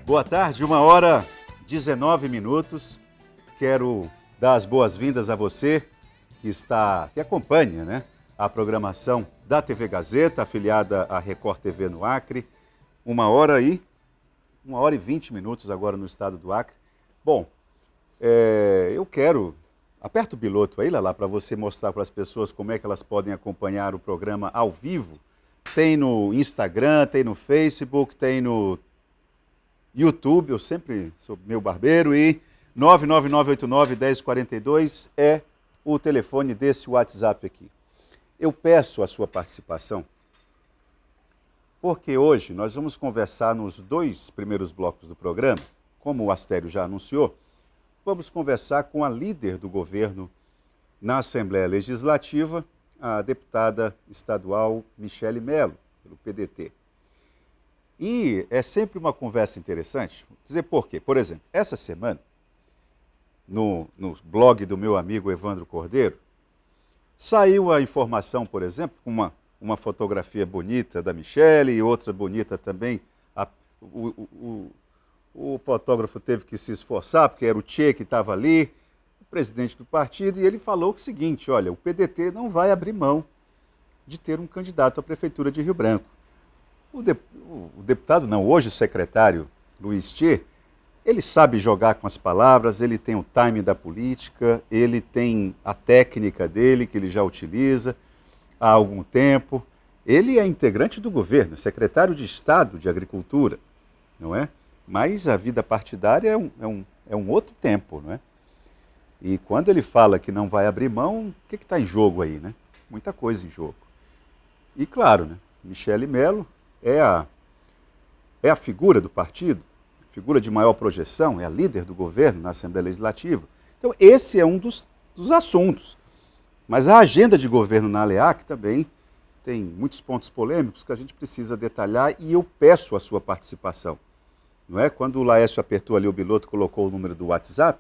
Boa tarde, 1h19. Quero dar as boas-vindas a você que acompanha, né, a programação da TV Gazeta, afiliada à Record TV no Acre. 1h20 agora no estado do Acre. Bom, eu quero... Aperta o piloto aí, Lala, para você mostrar para as pessoas como é que elas podem acompanhar o programa ao vivo. Tem no Instagram, tem no Facebook, tem no YouTube, eu sempre sou meu barbeiro, e 99989-1042 é o telefone desse WhatsApp aqui. Eu peço a sua participação, porque hoje nós vamos conversar nos 2 primeiros blocos do programa, como o Astério já anunciou, vamos conversar com a líder do governo na Assembleia Legislativa, a deputada estadual Michele Melo, pelo PDT. E é sempre uma conversa interessante, vou dizer por quê. Por exemplo, essa semana, no blog do meu amigo Evandro Cordeiro, saiu a informação, por exemplo, com uma fotografia bonita da Michele e outra bonita também. O fotógrafo teve que se esforçar, porque era o Che que estava ali, o presidente do partido, e ele falou o seguinte: olha, o PDT não vai abrir mão de ter um candidato à Prefeitura de Rio Branco. O deputado, não, hoje o secretário Luiz Che, ele sabe jogar com as palavras, ele tem o time da política, ele tem a técnica dele, que ele já utiliza há algum tempo. Ele é integrante do governo, secretário de Estado de Agricultura, não é? Mas a vida partidária é um outro tempo, não é? E quando ele fala que não vai abrir mão, o que está em jogo aí, né? Muita coisa em jogo. E claro, né, Michele Melo é a figura do partido, figura de maior projeção, é a líder do governo na Assembleia Legislativa. Então esse é um dos assuntos. Mas a agenda de governo na ALEAC também tem muitos pontos polêmicos que a gente precisa detalhar, e eu peço a sua participação. Não é? Quando o Laércio apertou ali o piloto, colocou o número do WhatsApp,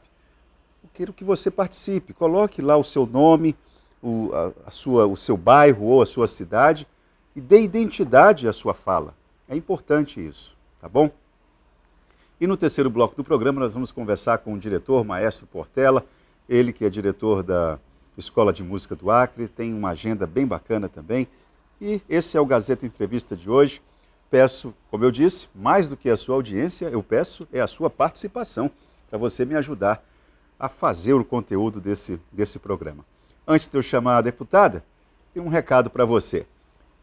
eu quero que você participe. Coloque lá o seu nome, o seu bairro ou a sua cidade e dê identidade à sua fala. É importante isso, tá bom? E no terceiro bloco do programa nós vamos conversar com o diretor, Maestro Portela, ele que é diretor da Escola de Música do Acre, tem uma agenda bem bacana também. E esse é o Gazeta Entrevista de hoje. Peço, como eu disse, mais do que a sua audiência, eu peço a sua participação, para você me ajudar a fazer o conteúdo desse programa. Antes de eu chamar a deputada, tem um recado para você.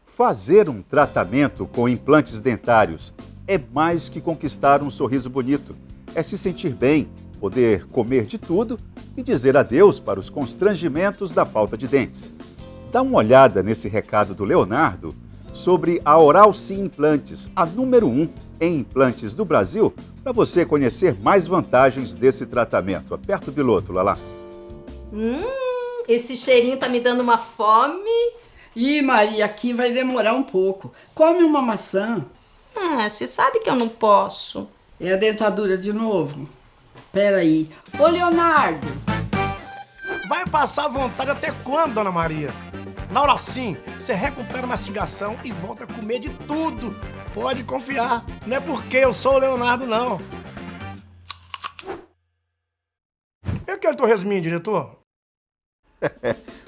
Fazer um tratamento com implantes dentários é mais que conquistar um sorriso bonito. É se sentir bem, poder comer de tudo e dizer adeus para os constrangimentos da falta de dentes. Dá uma olhada nesse recado do Leonardo sobre a Oral Sim Implantes, a número 1 em implantes do Brasil, para você conhecer mais vantagens desse tratamento. Aperta o piloto, Lala. Esse cheirinho tá me dando uma fome. Ih, Maria, aqui vai demorar um pouco. Come uma maçã. Você sabe que eu não posso. É a dentadura de novo? Peraí. Ô, Leonardo! Vai passar vontade até quando, Dona Maria? Na Oral Sim, você recupera a mastigação e volta a comer de tudo. Pode confiar. Não é porque eu sou o Leonardo, não. Eu quero torresminho, diretor.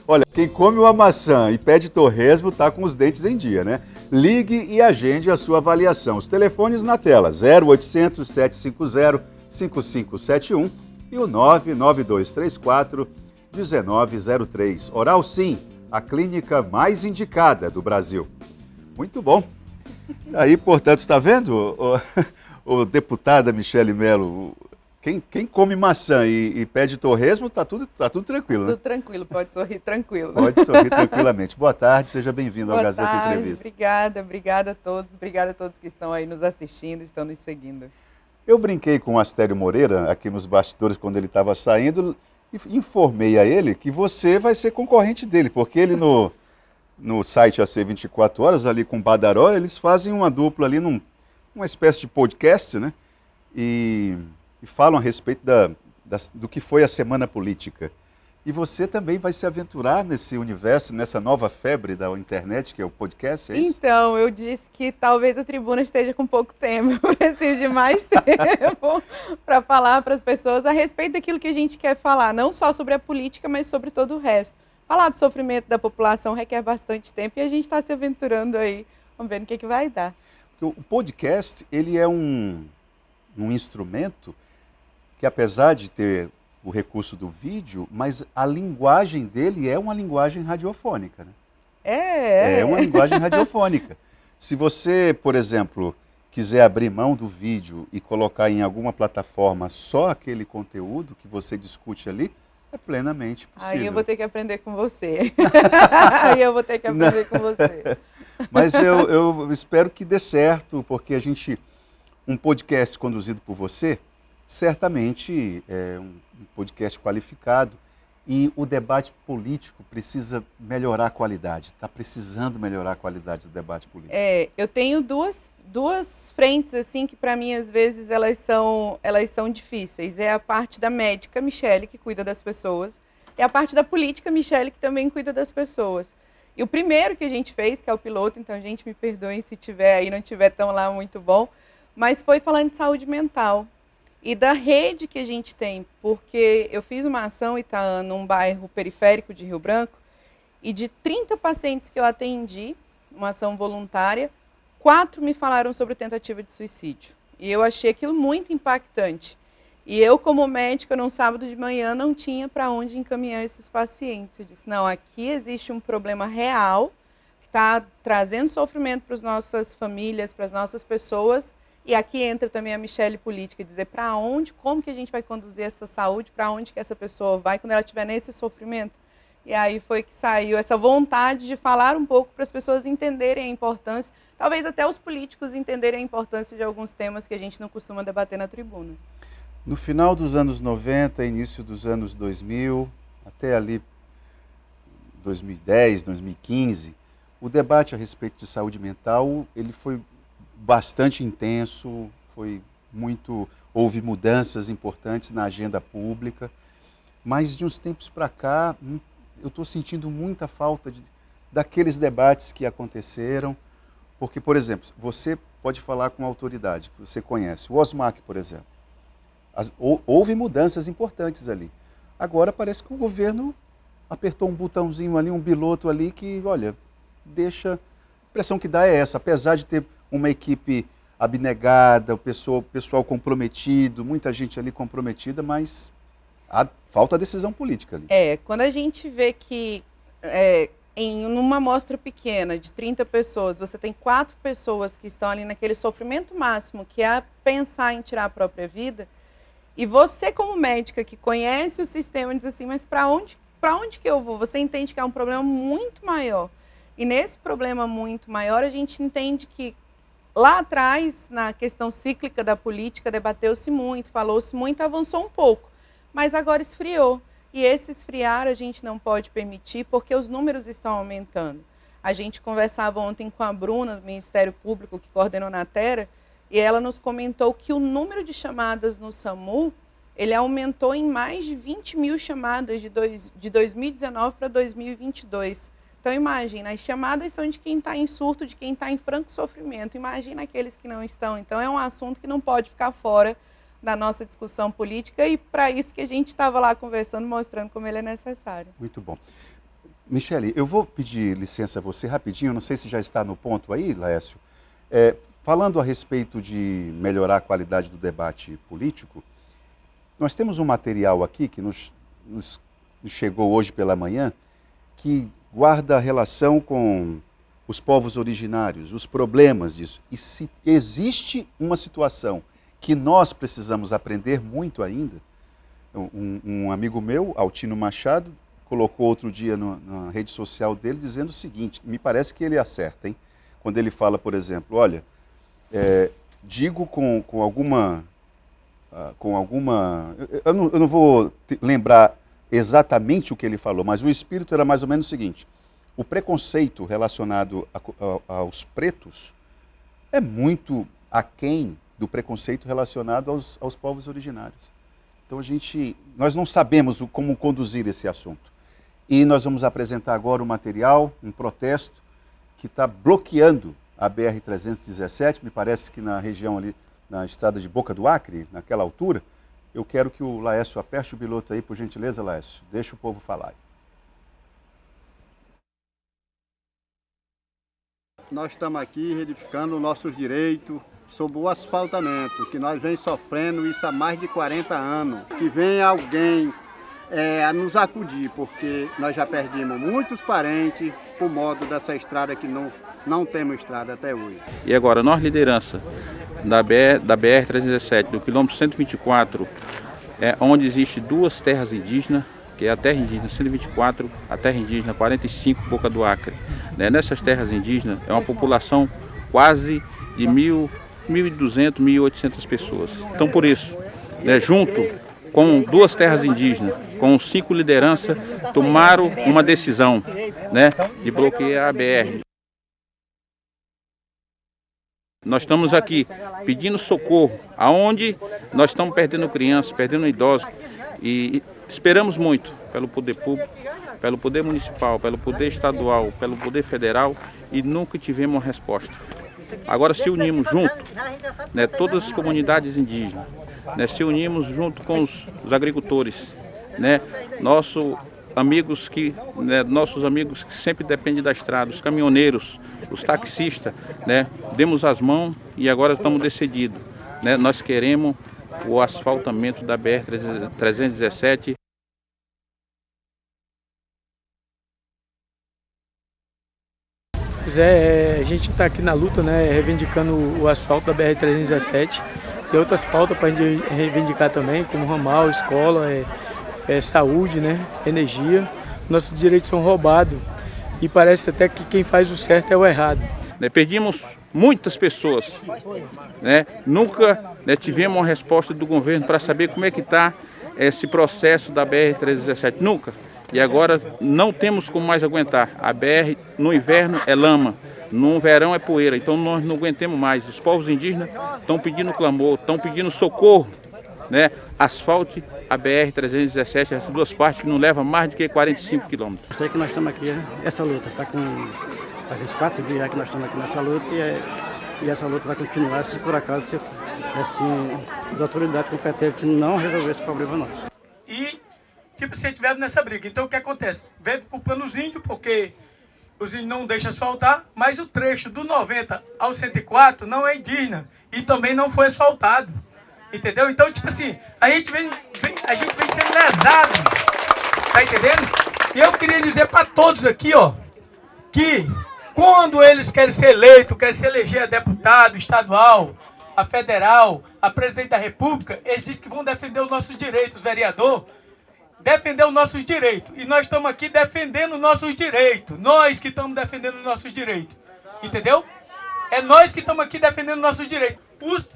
Olha, quem come uma maçã e pede torresmo está com os dentes em dia, né? Ligue e agende a sua avaliação. Os telefones na tela, 0800 750 5571 e o 99234 1903. Oral Sim, a clínica mais indicada do Brasil. Muito bom. Aí, portanto, está vendo, o deputada Michele Melo, quem come maçã e pede torresmo, tá tudo tranquilo, né? Tudo tranquilo, pode sorrir tranquilo. Pode sorrir tranquilamente. Boa tarde, seja bem-vindo ao Boa Gazeta tarde, Entrevista. obrigada a todos que estão aí nos assistindo, estão nos seguindo. Eu brinquei com o Astério Moreira, aqui nos bastidores, quando ele estava saindo, e informei a ele que você vai ser concorrente dele, porque ele no site AC 24 Horas, ali com o Badaró, eles fazem uma dupla ali numa espécie de podcast, né? E falam a respeito do que foi a Semana Política. E você também vai se aventurar nesse universo, nessa nova febre da internet, que é o podcast, é isso? Então, eu disse que talvez a tribuna esteja com pouco tempo, eu preciso de mais tempo para falar para as pessoas a respeito daquilo que a gente quer falar, não só sobre a política, mas sobre todo o resto. Falar do sofrimento da população requer bastante tempo e a gente está se aventurando aí, vamos ver no que vai dar. O podcast, ele é um instrumento que, apesar de ter o recurso do vídeo, mas a linguagem dele é uma linguagem radiofônica, né? É uma linguagem radiofônica. Se você, por exemplo, quiser abrir mão do vídeo e colocar em alguma plataforma só aquele conteúdo que você discute ali, é plenamente possível. Aí eu vou ter que aprender com você. Aí eu vou ter que aprender com você. Mas eu espero que dê certo, porque um podcast conduzido por você, certamente é um podcast qualificado e o debate político precisa melhorar a qualidade, está precisando melhorar a qualidade do debate político. Eu tenho duas frentes assim que para mim às vezes elas são difíceis. É a parte da médica, Michele, que cuida das pessoas, e a parte da política, Michele, que também cuida das pessoas. E o primeiro que a gente fez, que é o piloto, então gente me perdoem se tiver aí não tiver tão lá muito bom, mas foi falando de saúde mental. E da rede que a gente tem, porque eu fiz uma ação, Itaã, num bairro periférico de Rio Branco, e de 30 pacientes que eu atendi, uma ação voluntária, 4 me falaram sobre tentativa de suicídio. E eu achei aquilo muito impactante. E eu, como médica, num sábado de manhã, não tinha para onde encaminhar esses pacientes. Eu disse, não, aqui existe um problema real, que está trazendo sofrimento para as nossas famílias, para as nossas pessoas. E aqui entra também a Michele política, dizer para onde, como que a gente vai conduzir essa saúde, para onde que essa pessoa vai quando ela estiver nesse sofrimento. E aí foi que saiu essa vontade de falar um pouco para as pessoas entenderem a importância, talvez até os políticos entenderem a importância de alguns temas que a gente não costuma debater na tribuna. No final dos anos 90, início dos anos 2000, até ali 2010, 2015, o debate a respeito de saúde mental, ele foi bastante intenso, houve mudanças importantes na agenda pública, mas de uns tempos para cá, eu estou sentindo muita falta daqueles debates que aconteceram, porque, por exemplo, você pode falar com autoridade, que você conhece, o OSMAC, por exemplo, houve mudanças importantes ali. Agora parece que o governo apertou um botãozinho ali, um biloto ali que, olha, deixa... A impressão que dá é essa, apesar de ter uma equipe abnegada, o pessoal comprometido, muita gente ali comprometida, mas falta decisão política ali. Quando a gente vê que em uma amostra pequena de 30 pessoas, você tem 4 pessoas que estão ali naquele sofrimento máximo, que é pensar em tirar a própria vida, e você como médica que conhece o sistema diz assim, mas para onde que eu vou? Você entende que é um problema muito maior. E nesse problema muito maior, a gente entende que lá atrás, na questão cíclica da política, debateu-se muito, falou-se muito, avançou um pouco, mas agora esfriou. E esse esfriar a gente não pode permitir porque os números estão aumentando. A gente conversava ontem com a Bruna, do Ministério Público, que coordenou na Terra, e ela nos comentou que o número de chamadas no SAMU, ele aumentou em mais de 20 mil chamadas de 2019 para 2022. Então, imagina, as chamadas são de quem está em surto, de quem está em franco sofrimento. Imagina aqueles que não estão. Então, é um assunto que não pode ficar fora da nossa discussão política e para isso que a gente estava lá conversando, mostrando como ele é necessário. Muito bom. Michele, eu vou pedir licença a você rapidinho, não sei se já está no ponto aí, Laércio. Falando a respeito de melhorar a qualidade do debate político, nós temos um material aqui que nos chegou hoje pela manhã, que guarda relação com os povos originários, os problemas disso. E se existe uma situação que nós precisamos aprender muito ainda, um amigo meu, Altino Machado, colocou outro dia na rede social dele dizendo o seguinte, me parece que ele acerta, hein? Quando ele fala, por exemplo, olha, digo com alguma... Eu não vou lembrar exatamente o que ele falou, mas o espírito era mais ou menos o seguinte, o preconceito relacionado aos pretos é muito aquém do preconceito relacionado aos povos originários. Então nós não sabemos como conduzir esse assunto. E nós vamos apresentar agora um material, um protesto, que está bloqueando a BR-317, me parece que na região ali, na estrada de Boca do Acre, naquela altura. Eu quero que o Laércio aperte o piloto aí, por gentileza, Laércio. Deixa o povo falar. Nós estamos aqui reivindigando nossos direitos sobre o asfaltamento, que nós vem sofrendo isso há mais de 40 anos. Que venha alguém a nos acudir, porque nós já perdemos muitos parentes por modo dessa estrada que não temos estrada até hoje. E agora, nós, liderança da BR-317, do quilômetro 124, onde existe duas terras indígenas, que é a terra indígena 124, a terra indígena 45, Boca do Acre. Nessas terras indígenas é uma população quase de 1.200, 1.800 pessoas. Então, por isso, junto com duas terras indígenas, com 5 lideranças, tomaram uma decisão de bloquear a BR. Nós estamos aqui pedindo socorro, aonde nós estamos perdendo crianças, perdendo idosos, e esperamos muito pelo poder público, pelo poder municipal, pelo poder estadual, pelo poder federal, e nunca tivemos uma resposta. Agora se unimos junto, todas as comunidades indígenas, se unimos junto com os agricultores, nossos amigos que sempre dependem da estrada, os caminhoneiros, os taxistas, demos as mãos e agora estamos decididos. Nós queremos o asfaltamento da BR-317. A gente está aqui na luta, reivindicando o asfalto da BR-317. Tem outras pautas para a gente reivindicar também, como ramal, escola, saúde, energia. Nossos direitos são roubados e parece até que quem faz o certo é o errado. Perdimos muitas pessoas, nunca tivemos uma resposta do governo para saber como é que está esse processo da BR-317, nunca. E agora não temos como mais aguentar. A BR no inverno é lama, no verão é poeira, então nós não aguentamos mais. Os povos indígenas estão pedindo clamor, estão pedindo socorro, asfalte a BR-317, essas duas partes que não levam mais de 45 quilômetros. Eu sei que nós estamos aqui, essa luta está com uns 4 dias que nós estamos aqui nessa luta e essa luta vai continuar se por acaso as autoridades competentes não resolver esse problema nosso. E se estiver nessa briga, então o que acontece? Vem culpando os índios, porque os índios não deixam asfaltar, mas o trecho do 90 ao 104 não é indígena e também não foi asfaltado. Entendeu? Então, a gente vem sendo lesado. Tá entendendo? E eu queria dizer para todos aqui, que quando eles querem ser eleitos, querem se eleger a deputado estadual, a federal, a presidente da república, eles dizem que vão defender os nossos direitos, vereador, defender os nossos direitos. E nós estamos aqui defendendo os nossos direitos. Nós que estamos defendendo os nossos direitos. Entendeu? É nós que estamos aqui defendendo os nossos direitos.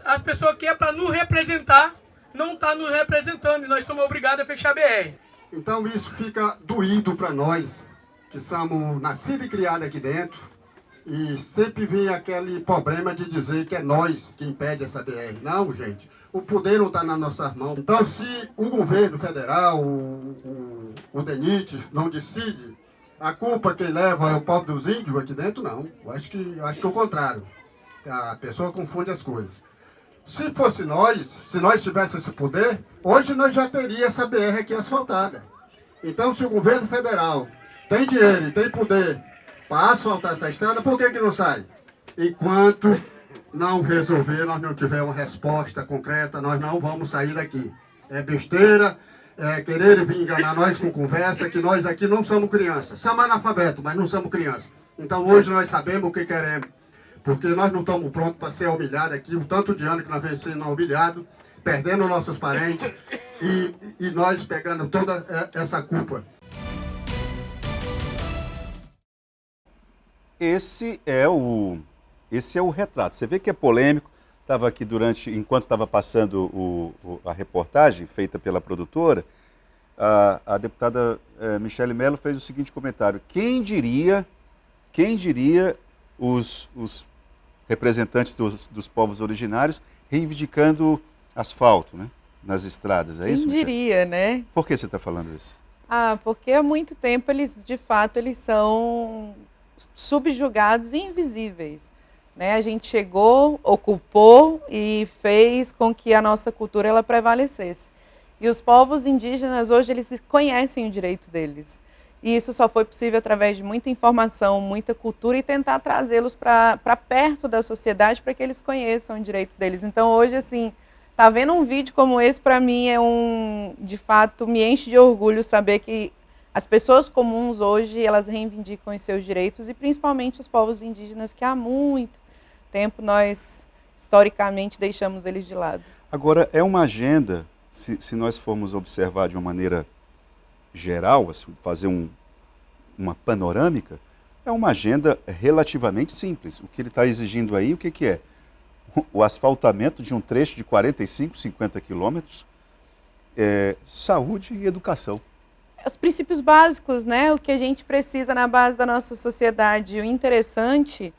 As pessoas que é para nos representar, não estão nos representando e nós somos obrigados a fechar a BR. Então isso fica doído para nós, que somos nascidos e criados aqui dentro, e sempre vem aquele problema de dizer que é nós que impede essa BR. Não, gente, o poder não está nas nossas mãos. Então se o governo federal, o DENIT, não decide, a culpa quem leva é o povo dos índios aqui dentro, não. Eu acho que é o contrário. A pessoa confunde as coisas. Se fosse nós, se nós tivéssemos esse poder, hoje nós já teríamos essa BR aqui asfaltada. Então, se o governo federal tem dinheiro e tem poder para asfaltar essa estrada, por que não sai? Enquanto não resolver, nós não tivermos uma resposta concreta, nós não vamos sair daqui. É besteira, querer vir enganar nós com conversa, que nós aqui não somos crianças. Somos analfabetos, mas não somos crianças. Então, hoje nós sabemos o que queremos. Porque nós não estamos prontos para ser humilhados aqui, o tanto de ano que nós vemos sendo humilhados, perdendo nossos parentes e nós pegando toda essa culpa. Esse é o retrato. Você vê que é polêmico. Estava aqui enquanto estava passando a reportagem feita pela produtora, a deputada Michele Mello fez o seguinte comentário: quem diria os representantes dos povos originários reivindicando asfalto, nas estradas, é Quem isso, Michele? diria, né? Por que você está falando isso? Porque há muito tempo eles, de fato, eles são subjugados e invisíveis, né? A gente chegou, ocupou e fez com que a nossa cultura ela prevalecesse. E os povos indígenas hoje eles conhecem o direito deles. E isso só foi possível através de muita informação, muita cultura e tentar trazê-los para perto da sociedade para que eles conheçam o direito deles. Então hoje, assim, tá vendo um vídeo como esse, para mim de fato, me enche de orgulho saber que as pessoas comuns hoje, elas reivindicam os seus direitos e principalmente os povos indígenas que há muito tempo nós, historicamente, deixamos eles de lado. Agora, é uma agenda, se nós formos observar de uma maneira geral, assim, fazer uma panorâmica, é uma agenda relativamente simples. O que ele está exigindo aí, o que é? O asfaltamento de um trecho de 45, 50 quilômetros, saúde e educação. Os princípios básicos, né? O que a gente precisa na base da nossa sociedade. O interessante,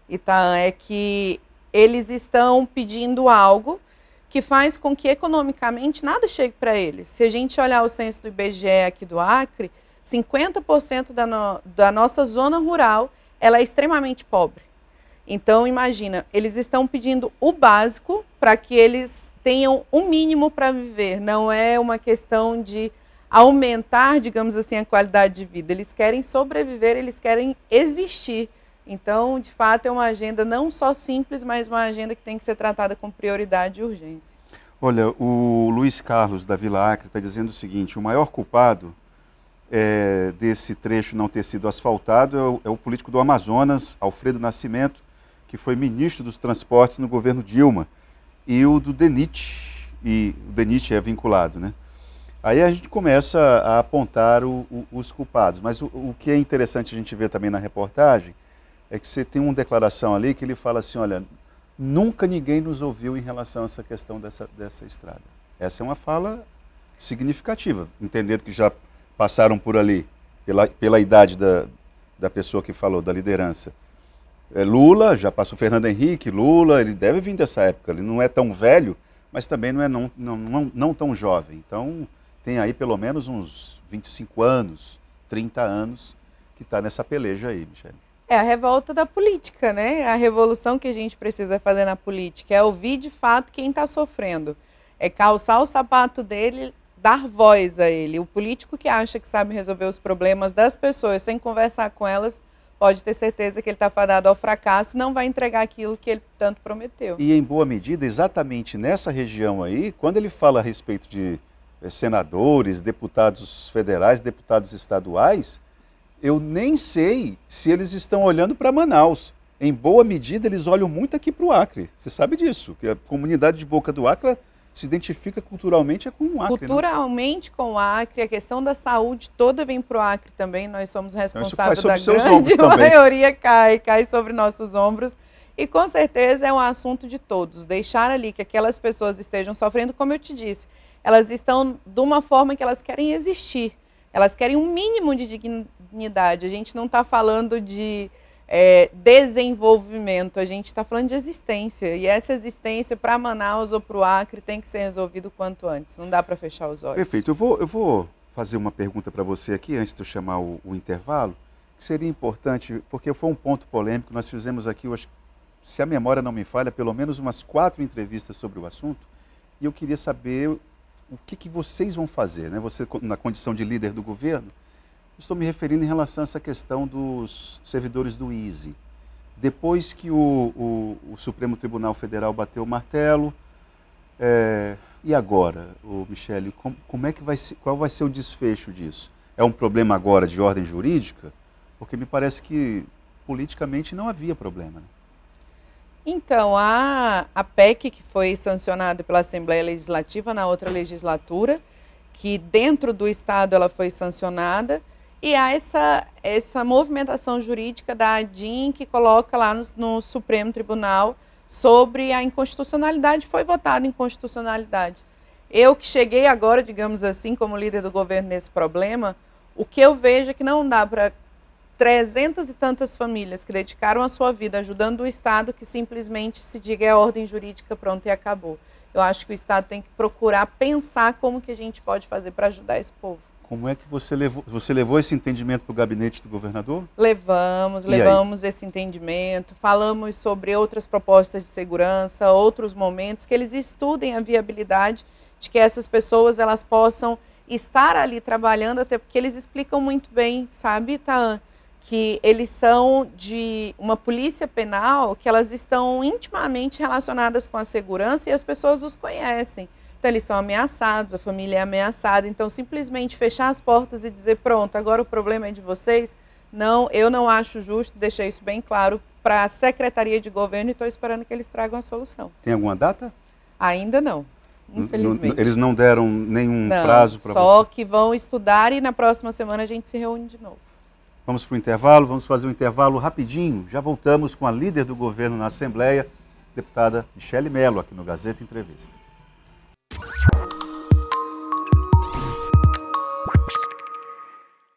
Itaã, é que eles estão pedindo algo que faz com que economicamente nada chegue para eles. Se a gente olhar o censo do IBGE aqui do Acre, 50% da nossa zona rural ela é extremamente pobre. Então, imagina, eles estão pedindo o básico para que eles tenham o mínimo para viver. Não é uma questão de aumentar, digamos assim, a qualidade de vida. Eles querem sobreviver, eles querem existir. Então, de fato, é uma agenda não só simples, mas uma agenda que tem que ser tratada com prioridade e urgência. Olha, o Luiz Carlos da Vila Acre está dizendo o seguinte: o maior culpado desse trecho não ter sido asfaltado é o político do Amazonas, Alfredo Nascimento, que foi ministro dos transportes no governo Dilma, e o do DENIT, e o DENIT é vinculado, né? Aí a gente começa a apontar os culpados, mas o que é interessante a gente ver também na reportagem é que você tem uma declaração ali que ele fala assim, olha, nunca ninguém nos ouviu em relação a essa questão dessa estrada. Essa é uma fala significativa, entendendo que já passaram por ali, pela idade da pessoa que falou, da liderança. Lula, já passou Fernando Henrique, Lula, ele deve vir dessa época, ele não é tão velho, mas também não é não tão jovem. Então, tem aí pelo menos uns 25 anos, 30 anos, que está nessa peleja aí, Michele. É a revolta da política, né? A revolução que a gente precisa fazer na política é ouvir de fato quem está sofrendo. É calçar o sapato dele, dar voz a ele. O político que acha que sabe resolver os problemas das pessoas sem conversar com elas, pode ter certeza que ele está fadado ao fracasso e não vai entregar aquilo que ele tanto prometeu. E em boa medida, exatamente nessa região aí, quando ele fala a respeito de senadores, deputados federais, deputados estaduais, eu nem sei se eles estão olhando para Manaus. Em boa medida, eles olham muito aqui para o Acre. Você sabe disso, que a comunidade de Boca do Acre se identifica culturalmente com o Acre. Culturalmente, não? Com o Acre, a questão da saúde toda vem para o Acre também. Nós somos responsáveis então, da grande maioria, cai sobre nossos ombros. E com certeza é um assunto de todos. Deixar ali que aquelas pessoas estejam sofrendo, como eu te disse, elas estão de uma forma que elas querem existir. Elas querem um mínimo de dignidade. A gente não está falando de desenvolvimento, a gente está falando de existência. E essa existência, para Manaus ou para o Acre, tem que ser resolvida o quanto antes. Não dá para fechar os olhos. Perfeito. Eu vou fazer uma pergunta para você aqui, antes de eu chamar o intervalo, que seria importante, porque foi um ponto polêmico. Nós fizemos aqui, se a memória não me falha, pelo menos umas 4 entrevistas sobre o assunto. E eu queria saber o que vocês vão fazer, né? Você, na condição de líder do governo, estou me referindo em relação a essa questão dos servidores do ISE. Depois que o Supremo Tribunal Federal bateu o martelo, e agora, Michele, como é que qual vai ser o desfecho disso? É um problema agora de ordem jurídica? Porque me parece que politicamente não havia problema, né? Então, a PEC que foi sancionada pela Assembleia Legislativa na outra legislatura, que dentro do Estado ela foi sancionada, e há essa movimentação jurídica da ADIM que coloca lá no Supremo Tribunal sobre a inconstitucionalidade, foi votado em inconstitucionalidade. Eu que cheguei agora, digamos assim, como líder do governo nesse problema, o que eu vejo é que não dá para 300 e tantas famílias que dedicaram a sua vida ajudando o Estado, que simplesmente se diga é a ordem jurídica, pronto e acabou. Eu acho que o Estado tem que procurar pensar como que a gente pode fazer para ajudar esse povo. Como é que você levou esse entendimento para o gabinete do governador? Levamos esse entendimento, falamos sobre outras propostas de segurança, outros momentos, que eles estudem a viabilidade de que essas pessoas elas possam estar ali trabalhando, até porque eles explicam muito bem, sabe, Taan, que eles são de uma polícia penal, que elas estão intimamente relacionadas com a segurança e as pessoas os conhecem. Então eles são ameaçados, a família é ameaçada, então simplesmente fechar as portas e dizer, pronto, agora o problema é de vocês, não, eu não acho justo, deixei isso bem claro para a Secretaria de Governo e estou esperando que eles tragam a solução. Tem alguma data? Ainda não. Infelizmente. Eles não deram nenhum prazo para você? Só que vão estudar e na próxima semana a gente se reúne de novo. Vamos para o intervalo, vamos fazer um intervalo rapidinho. Já voltamos com a líder do governo na Assembleia, deputada Michele Mello, aqui no Gazeta Entrevista.